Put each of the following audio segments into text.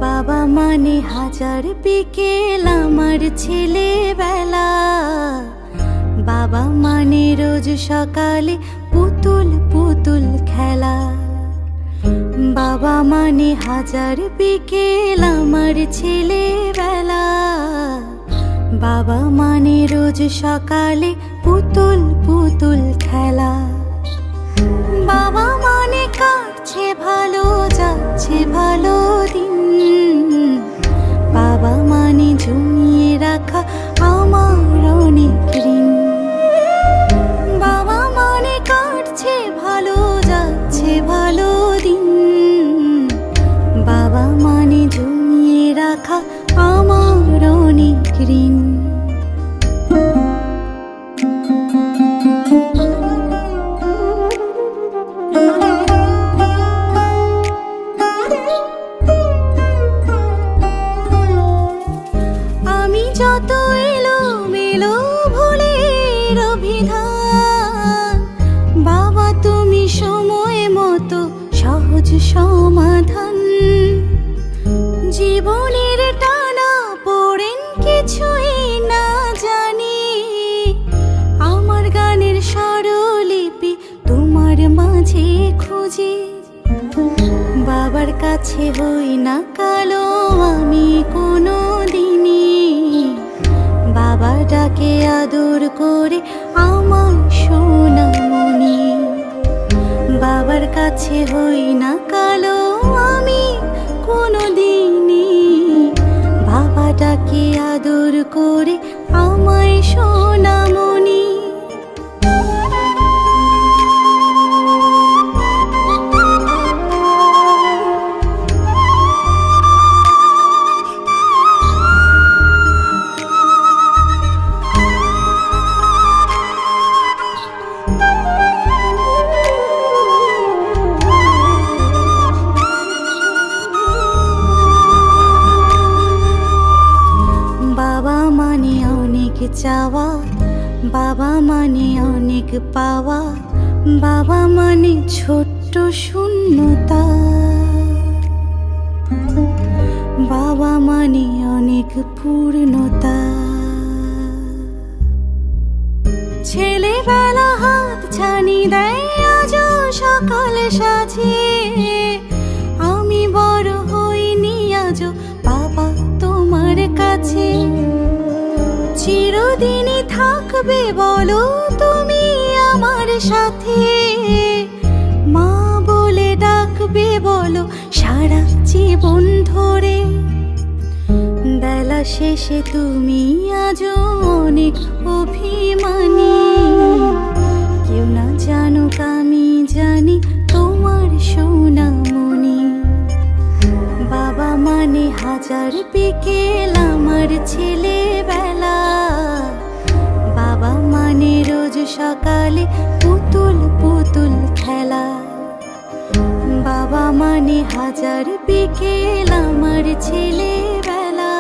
বাবা মানে হাজার বিকেল আমার ছেলেবেলা। বাবা মানে রোজ সকালে পুতুল পুতুল খেলা। বাবা মানে হাজার বিকেল আমার ছেলেবেলা। বাবা মানে রোজ সকালে পুতুল পুতুল খেলা। বাবা মানে কাটছে ভালো, যাচ্ছে ভালো দিন। বাবা মানে জমিয়ে রাখা আমার অনেক ঋণ। বাবা মানে কাটছে ভালো, যাচ্ছে ভালো দিন। বাবা মানে জমিয়ে রাখা আমার অনেক ঋণ। যত এলোমেলো ভুলের অভিধান, বাবা তুমি সময় মতো সহজ সমাধান। জীবনের টানা পড়েন কিছুই না জানি, আমার গানের স্বরলিপি তোমার মাঝে খুঁজি। বাবার কাছে হই না কালো আমি কোনো দিনই, বাবা ডাকে আদর করে আমার সোনামণি। বাবার কাছে হই না কালো আমি কোনো দিনই, বাবা ডাকে আদর করে আমায় সোনামণি। বাবা মানে অনেক চাওয়া, বাবা মানে অনেক পাওয়া। বাবা মানে ছোট্ট শূন্যতা। বাবা মানে অনেক পূর্ণতা। ছেলেবেলা হাত ছানি দেয় আজও সকাল সাজে। আমি বড় হইনি আজও বাবা তোমার কাছে। চিরদিনই থাকবে বলো তুমি আমার সাথে, মা বলে ডাকবে বলো সারা জীবন ধরে। বেলা শেষে তুমি আজও অনেক অভিমানী, কেউ না জানুক আমি জানি তোমার সোনামণি। বাবা মানে হাজার বিকেল আমার ছেলেবেলা। বাবা মানে রোজ সকালে পুতুল পুতুল খেলা। বাবা মানে হাজার বিকেল আমার ছেলেবেলা।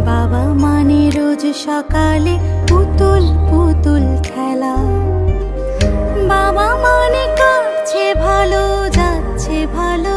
বাবা মানে রোজ সকালে পুতুল পুতুল খেলা। বাবা মানে কাটছে ভালো, যাচ্ছে ভালো